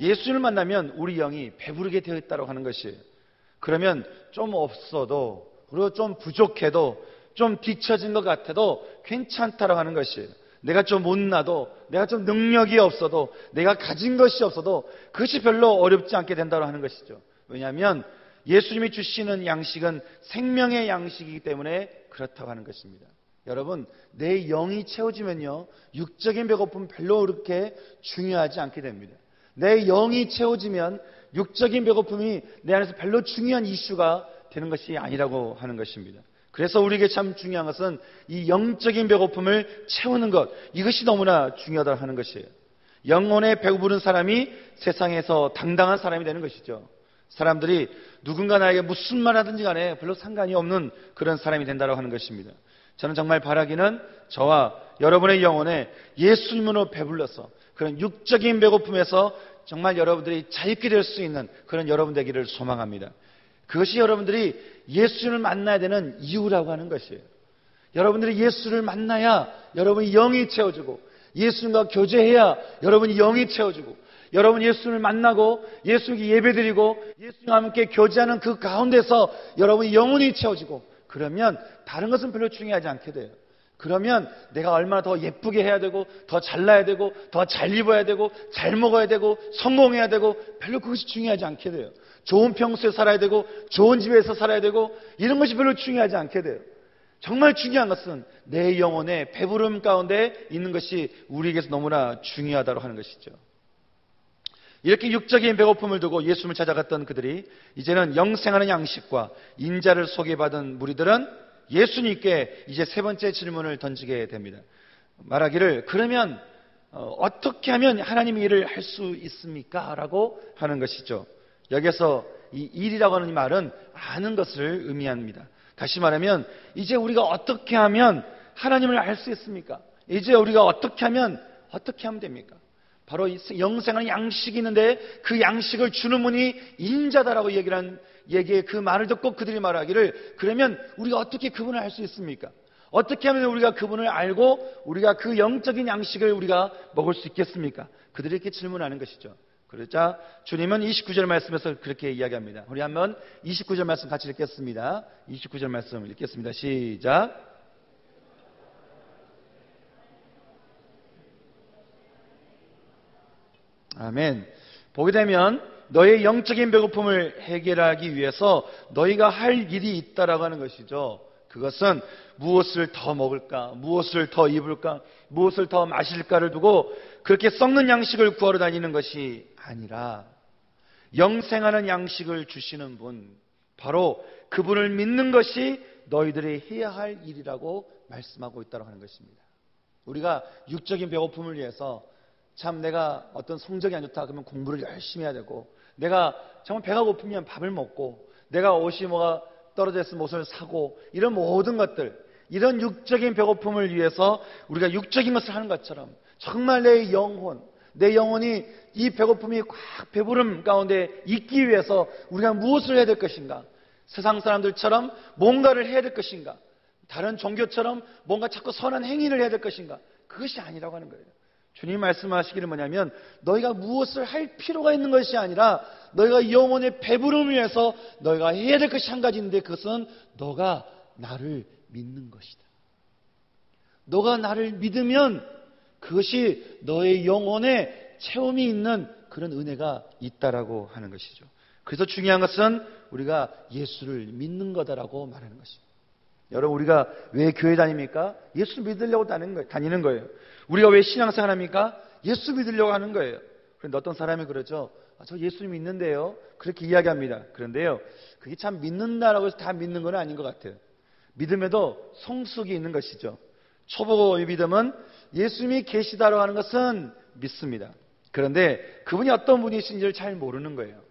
예수님을 만나면 우리 영이 배부르게 되어 있다고 하는 것이에요. 그러면 좀 없어도, 그리고 좀 부족해도, 좀 뒤처진 것 같아도 괜찮다라고 하는 것이에요. 내가 좀 못나도, 내가 좀 능력이 없어도, 내가 가진 것이 없어도 그것이 별로 어렵지 않게 된다고 하는 것이죠. 왜냐하면 예수님이 주시는 양식은 생명의 양식이기 때문에 그렇다고 하는 것입니다. 여러분, 내 영이 채워지면요, 육적인 배고픔은 별로 그렇게 중요하지 않게 됩니다. 내 영이 채워지면 육적인 배고픔이 내 안에서 별로 중요한 이슈가 되는 것이 아니라고 하는 것입니다. 그래서 우리에게 참 중요한 것은 이 영적인 배고픔을 채우는 것, 이것이 너무나 중요하다고 하는 것이에요. 영혼에 배부른 사람이 세상에서 당당한 사람이 되는 것이죠. 사람들이 누군가 나에게 무슨 말 하든지 간에 별로 상관이 없는 그런 사람이 된다고 하는 것입니다. 저는 정말 바라기는 저와 여러분의 영혼에 예수님으로 배불러서 그런 육적인 배고픔에서 정말 여러분들이 자유케 될 수 있는 그런 여러분 되기를 소망합니다. 그것이 여러분들이 예수를 만나야 되는 이유라고 하는 것이에요. 여러분들이 예수를 만나야 여러분이 영이 채워지고, 예수님과 교제해야 여러분이 영이 채워지고, 여러분 예수를 만나고 예수님께 예배드리고 예수님과 함께 교제하는 그 가운데서 여러분이 영혼이 채워지고, 그러면 다른 것은 별로 중요하지 않게 돼요. 그러면 내가 얼마나 더 예쁘게 해야 되고, 더 잘나야 되고, 더 잘 입어야 되고, 잘 먹어야 되고, 성공해야 되고, 별로 그것이 중요하지 않게 돼요. 좋은 평수에 살아야 되고, 좋은 집에서 살아야 되고, 이런 것이 별로 중요하지 않게 돼요. 정말 중요한 것은 내 영혼의 배부름 가운데 있는 것이 우리에게서 너무나 중요하다고 하는 것이죠. 이렇게 육적인 배고픔을 두고 예수님을 찾아갔던 그들이 이제는 영생하는 양식과 인자를 소개받은 무리들은 예수님께 이제 세 번째 질문을 던지게 됩니다. 말하기를, 그러면 어떻게 하면 하나님의 일을 할 수 있습니까? 라고 하는 것이죠. 여기서 이 일이라고 하는 이 말은 아는 것을 의미합니다. 다시 말하면 이제 우리가 어떻게 하면 하나님을 알 수 있습니까? 이제 우리가 어떻게 하면 됩니까? 바로 영생하는 양식이 있는데 그 양식을 주는 분이 인자다라고 얘기해 그 말을 듣고 그들이 말하기를, 그러면 우리가 어떻게 그분을 알 수 있습니까? 어떻게 하면 우리가 그분을 알고 우리가 그 영적인 양식을 우리가 먹을 수 있겠습니까? 그들이 이렇게 질문하는 것이죠. 그러자 주님은 29절 말씀에서 그렇게 이야기합니다. 우리 한번 29절 말씀 같이 읽겠습니다. 29절 말씀 읽겠습니다. 시작. 아멘. 보게 되면 너의 영적인 배고픔을 해결하기 위해서 너희가 할 일이 있다라고 하는 것이죠. 그것은 무엇을 더 먹을까, 무엇을 더 입을까, 무엇을 더 마실까를 두고 그렇게 썩는 양식을 구하러 다니는 것이 아니라 영생하는 양식을 주시는 분, 바로 그분을 믿는 것이 너희들이 해야 할 일이라고 말씀하고 있다고 하는 것입니다. 우리가 육적인 배고픔을 위해서 참 내가 어떤 성적이 안 좋다 그러면 공부를 열심히 해야 되고, 내가 정말 배가 고프면 밥을 먹고, 내가 옷이 뭐가 떨어져 있으면 옷을 사고, 이런 모든 것들, 이런 육적인 배고픔을 위해서 우리가 육적인 것을 하는 것처럼 정말 내 영혼이 이 배고픔이 꽉 배부름 가운데 있기 위해서 우리가 무엇을 해야 될 것인가? 세상 사람들처럼 뭔가를 해야 될 것인가? 다른 종교처럼 뭔가 자꾸 선한 행위를 해야 될 것인가? 그것이 아니라고 하는 거예요. 주님 말씀하시기를 뭐냐면, 너희가 무엇을 할 필요가 있는 것이 아니라 너희가 영혼의 배부름을 위해서 너희가 해야 될 것이 한 가지인데, 그것은 너가 나를 믿는 것이다. 너가 나를 믿으면 그것이 너의 영혼에 체험이 있는 그런 은혜가 있다라고 하는 것이죠. 그래서 중요한 것은 우리가 예수를 믿는 거다라고 말하는 것입니다. 여러분, 우리가 왜 교회 다닙니까? 예수 믿으려고 다니는 거예요. 우리가 왜 신앙생활 합니까? 예수 믿으려고 하는 거예요. 그런데 어떤 사람이 그러죠. 저 예수 믿는데요. 그렇게 이야기합니다. 그런데요, 그게 참 믿는다라고 해서 다 믿는 건 아닌 것 같아요. 믿음에도 성숙이 있는 것이죠. 초보의 믿음은 예수님이 계시다라고 하는 것은 믿습니다. 그런데 그분이 어떤 분이신지를 잘 모르는 거예요.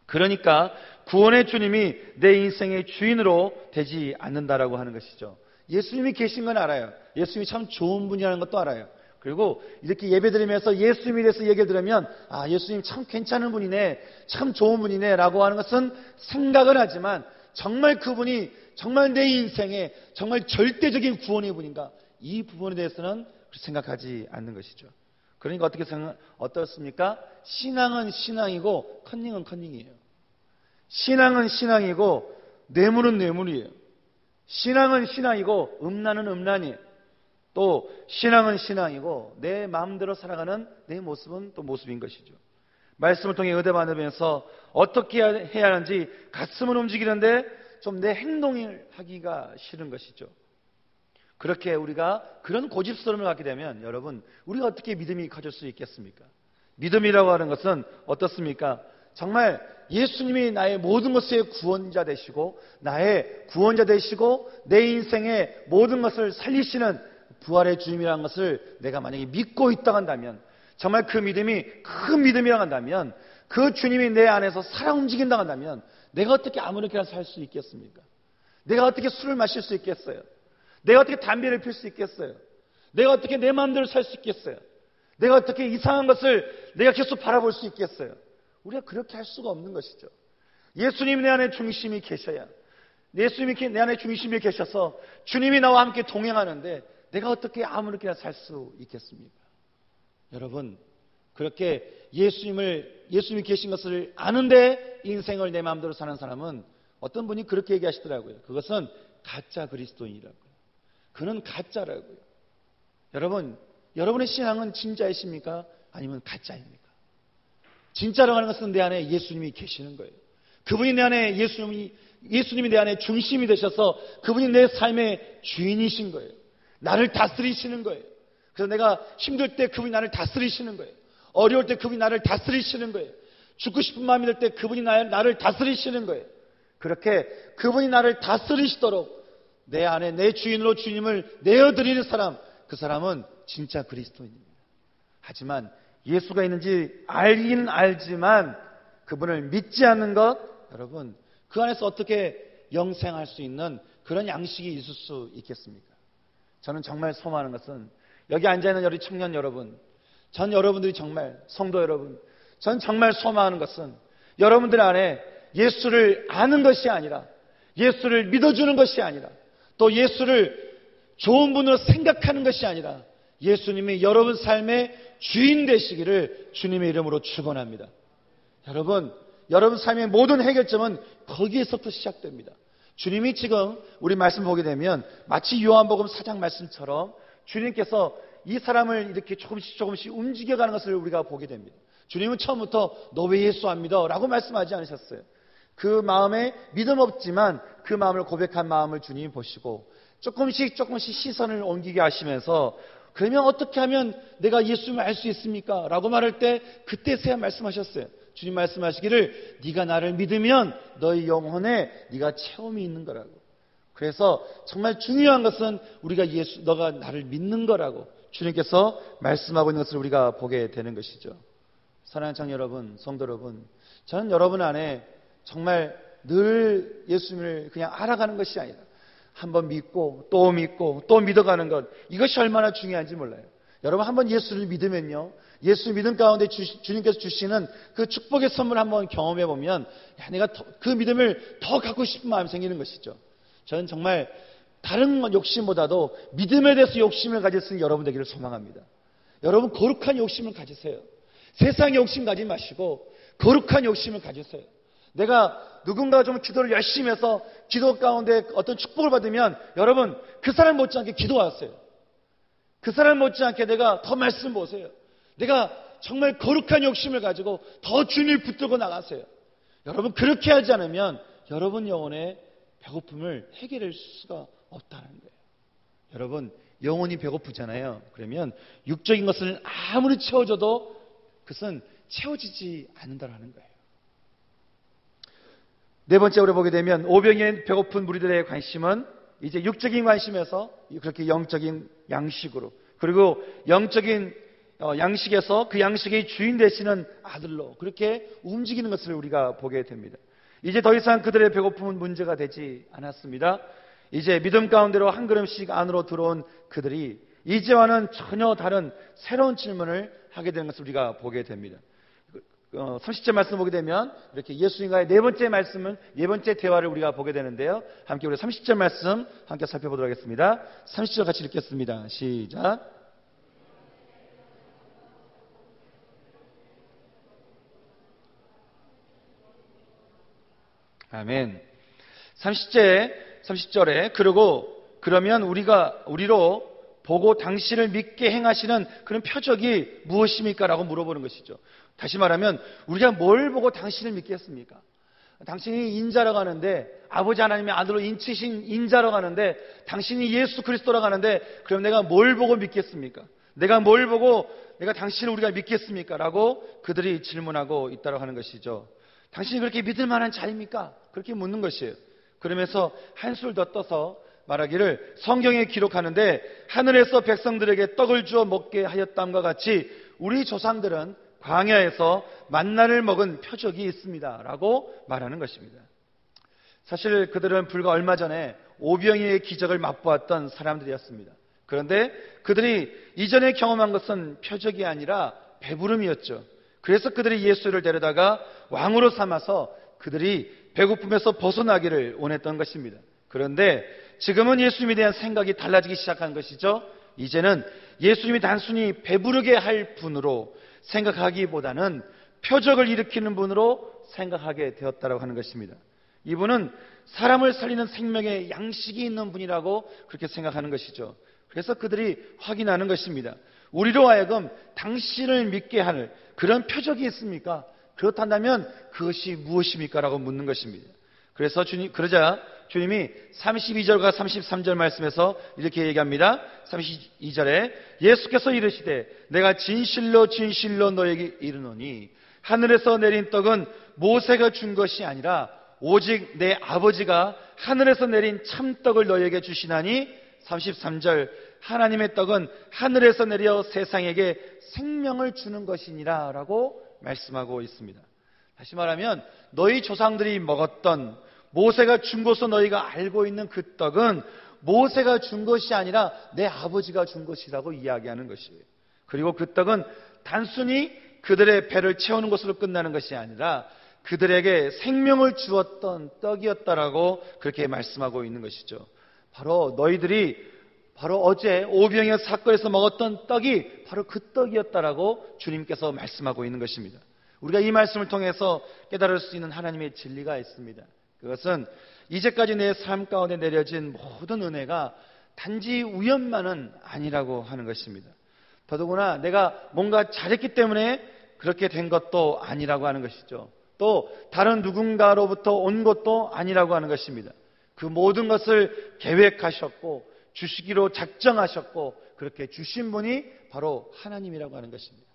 그러니까 구원의 주님이 내 인생의 주인으로 되지 않는다라고 하는 것이죠. 예수님이 계신 건 알아요. 예수님이 참 좋은 분이라는 것도 알아요. 그리고 이렇게 예배드리면서 예수님에 대해서 얘기를 들으면, 예수님 참 괜찮은 분이네, 참 좋은 분이네 라고 하는 것은 생각은 하지만, 정말 그분이 정말 내 인생에 정말 절대적인 구원의 분인가, 이 부분에 대해서는 생각하지 않는 것이죠. 그러니까 어떻습니까? 신앙은 신앙이고 컨닝은 컨닝이에요. 신앙은 신앙이고 뇌물은 뇌물이에요. 신앙은 신앙이고 음란은 음란이에요. 또 신앙은 신앙이고 내 마음대로 살아가는 내 모습은 또 모습인 것이죠. 말씀을 통해 은혜 받으면서 어떻게 해야 하는지 가슴은 움직이는데 좀 내 행동을 하기가 싫은 것이죠. 그렇게 우리가 그런 고집스러움을 갖게 되면 여러분, 우리가 어떻게 믿음이 커질 수 있겠습니까? 믿음이라고 하는 것은 어떻습니까? 정말 예수님이 나의 모든 것의 구원자 되시고 나의 구원자 되시고 내 인생의 모든 것을 살리시는 부활의 주님이라는 것을 내가 만약에 믿고 있다고 한다면, 정말 그 믿음이 큰 믿음이라고 한다면, 그 주님이 내 안에서 살아 움직인다고 한다면 내가 어떻게 아무렇게나 살 수 있겠습니까? 내가 어떻게 술을 마실 수 있겠어요? 내가 어떻게 담배를 필 수 있겠어요? 내가 어떻게 내 마음대로 살 수 있겠어요? 내가 어떻게 이상한 것을 내가 계속 바라볼 수 있겠어요? 우리가 그렇게 할 수가 없는 것이죠. 예수님이 내 안에 중심이 계셔야, 예수님이 내 안에 중심이 계셔서 주님이 나와 함께 동행하는데 내가 어떻게 아무렇게나 살 수 있겠습니까? 여러분, 그렇게 예수님이 계신 것을 아는데 인생을 내 마음대로 사는 사람은, 어떤 분이 그렇게 얘기하시더라고요. 그것은 가짜 그리스도인이라고요. 그는 가짜라고요. 여러분, 여러분의 신앙은 진짜이십니까? 아니면 가짜입니까? 진짜라고 하는 것은 내 안에 예수님이 계시는 거예요. 그분이 내 안에 예수님이 내 안에 중심이 되셔서 그분이 내 삶의 주인이신 거예요. 나를 다스리시는 거예요. 그래서 내가 힘들 때 그분이 나를 다스리시는 거예요. 어려울 때 그분이 나를 다스리시는 거예요. 죽고 싶은 마음이 들 때 그분이 나를 다스리시는 거예요. 그렇게 그분이 나를 다스리시도록 내 안에 내 주인으로 주님을 내어드리는 사람, 그 사람은 진짜 그리스도인입니다. 하지만 예수가 있는지 알긴 알지만 그분을 믿지 않는 것, 여러분, 그 안에서 어떻게 영생할 수 있는 그런 양식이 있을 수 있겠습니까? 저는 정말 소망하는 것은, 여기 앉아있는 우리 청년 여러분, 전 여러분들이 정말, 성도 여러분, 전 정말 소망하는 것은 여러분들 안에 예수를 아는 것이 아니라, 예수를 믿어주는 것이 아니라, 또 예수를 좋은 분으로 생각하는 것이 아니라 예수님이 여러분 삶의 주인 되시기를 주님의 이름으로 축원합니다. 여러분 삶의 모든 해결점은 거기에서부터 시작됩니다. 주님이 지금 우리 말씀 보게 되면 마치 요한복음 4장 말씀처럼 주님께서 이 사람을 이렇게 조금씩 움직여가는 것을 우리가 보게 됩니다. 주님은 처음부터 너 왜 예수 안 믿어? 라고 말씀하지 않으셨어요. 그 마음에 믿음 없지만 그 마음을 고백한 마음을 주님이 보시고 조금씩 시선을 옮기게 하시면서, 그러면 어떻게 하면 내가 예수님을 알 수 있습니까? 라고 말할 때 그때서야 말씀하셨어요. 주님 말씀하시기를 네가 나를 믿으면 너의 영혼에 네가 체험이 있는 거라고. 그래서 정말 중요한 것은 우리가 너가 나를 믿는 거라고 주님께서 말씀하고 있는 것을 우리가 보게 되는 것이죠. 사랑하는 청 여러분, 성도 여러분, 저는 여러분 안에 정말 늘 예수님을 그냥 알아가는 것이 아니라 한번 믿고 또 믿어가는 것, 이것이 얼마나 중요한지 몰라요. 여러분, 한번 예수를 믿으면요, 예수 믿음 가운데 주님께서 주시는 그 축복의 선물을 한번 경험해 보면, 내가 그 믿음을 더 갖고 싶은 마음이 생기는 것이죠. 저는 정말 다른 욕심보다도 믿음에 대해서 욕심을 가질 수 있는 여러분 되기를 소망합니다. 여러분, 거룩한 욕심을 가지세요. 세상의 욕심 가지 마시고 거룩한 욕심을 가지세요. 내가 누군가 좀 기도를 열심히 해서 기도 가운데 어떤 축복을 받으면, 여러분, 그 사람 못지않게 기도하세요. 그 사람 못지않게 내가 더 말씀 보세요. 내가 정말 거룩한 욕심을 가지고 더 주님을 붙들고 나가세요. 여러분, 그렇게 하지 않으면 여러분 영혼의 배고픔을 해결할 수가 없다는 거예요. 여러분, 영혼이 배고프잖아요. 그러면 육적인 것을 아무리 채워줘도 그것은 채워지지 않는다는 거예요. 네 번째 우리 보게 되면, 오병이의 배고픈 무리들의 관심은 이제 육적인 관심에서 그렇게 영적인 양식으로, 그리고 영적인 양식에서 그 양식의 주인 되시는 아들로 그렇게 움직이는 것을 우리가 보게 됩니다. 이제 더 이상 그들의 배고픔은 문제가 되지 않았습니다. 이제 믿음 가운데로 한 걸음씩 안으로 들어온 그들이 이제와는 전혀 다른 새로운 질문을 하게 되는 것을 우리가 보게 됩니다. 30절 말씀 보게 되면 이렇게 예수님과의 네 번째 대화를 우리가 보게 되는데요. 함께 우리 30절 말씀 함께 살펴보도록 하겠습니다. 30절 같이 읽겠습니다. 시작. 아멘. 30절에 그러면 우리로 보고 당신을 믿게 행하시는 그런 표적이 무엇입니까? 라고 물어보는 것이죠. 다시 말하면 우리가 뭘 보고 당신을 믿겠습니까? 당신이 인자라고 하는데, 아버지 하나님의 아들로 인치신 인자라고 하는데, 당신이 예수 그리스도라고 하는데, 그럼 내가 뭘 보고 믿겠습니까? 내가 뭘 보고 내가 당신을 우리가 믿겠습니까? 라고 그들이 질문하고 있다고 하는 것이죠. 당신이 그렇게 믿을 만한 자입니까? 그렇게 묻는 것이에요. 그러면서 한술 더 떠서 말하기를, 성경에 기록하는데 하늘에서 백성들에게 떡을 주어 먹게 하였다함과 같이 우리 조상들은 광야에서 만나를 먹은 표적이 있습니다 라고 말하는 것입니다. 사실 그들은 불과 얼마 전에 오병이의 기적을 맛보았던 사람들이었습니다. 그런데 그들이 이전에 경험한 것은 표적이 아니라 배부름이었죠. 그래서 그들이 예수를 데려다가 왕으로 삼아서 그들이 배고픔에서 벗어나기를 원했던 것입니다. 그런데 지금은 예수님에 대한 생각이 달라지기 시작한 것이죠. 이제는 예수님이 단순히 배부르게 할 분으로 생각하기보다는 표적을 일으키는 분으로 생각하게 되었다고 하는 것입니다. 이분은 사람을 살리는 생명의 양식이 있는 분이라고 그렇게 생각하는 것이죠. 그래서 그들이 확인하는 것입니다. 우리로 하여금 당신을 믿게 하는 그런 표적이 있습니까? 그렇다면 그것이 무엇입니까? 라고 묻는 것입니다. 그러자 주님이 32절과 33절 말씀에서 이렇게 얘기합니다. 32절에 예수께서 이르시되 내가 진실로 진실로 너에게 이르노니 하늘에서 내린 떡은 모세가 준 것이 아니라 오직 내 아버지가 하늘에서 내린 참떡을 너에게 주시나니 33절 하나님의 떡은 하늘에서 내려 세상에게 생명을 주는 것이니라 라고 말씀하고 있습니다. 다시 말하면 너희 조상들이 먹었던 모세가 준 것으로 너희가 알고 있는 그 떡은 모세가 준 것이 아니라 내 아버지가 준 것이라고 이야기하는 것이에요. 그리고 그 떡은 단순히 그들의 배를 채우는 것으로 끝나는 것이 아니라 그들에게 생명을 주었던 떡이었다라고 그렇게 말씀하고 있는 것이죠. 바로 어제 오병이어 사건에서 먹었던 떡이 바로 그 떡이었다라고 주님께서 말씀하고 있는 것입니다. 우리가 이 말씀을 통해서 깨달을 수 있는 하나님의 진리가 있습니다. 그것은 이제까지 내 삶 가운데 내려진 모든 은혜가 단지 우연만은 아니라고 하는 것입니다. 더더구나 내가 뭔가 잘했기 때문에 그렇게 된 것도 아니라고 하는 것이죠. 또 다른 누군가로부터 온 것도 아니라고 하는 것입니다. 그 모든 것을 계획하셨고 주시기로 작정하셨고 그렇게 주신 분이 바로 하나님이라고 하는 것입니다.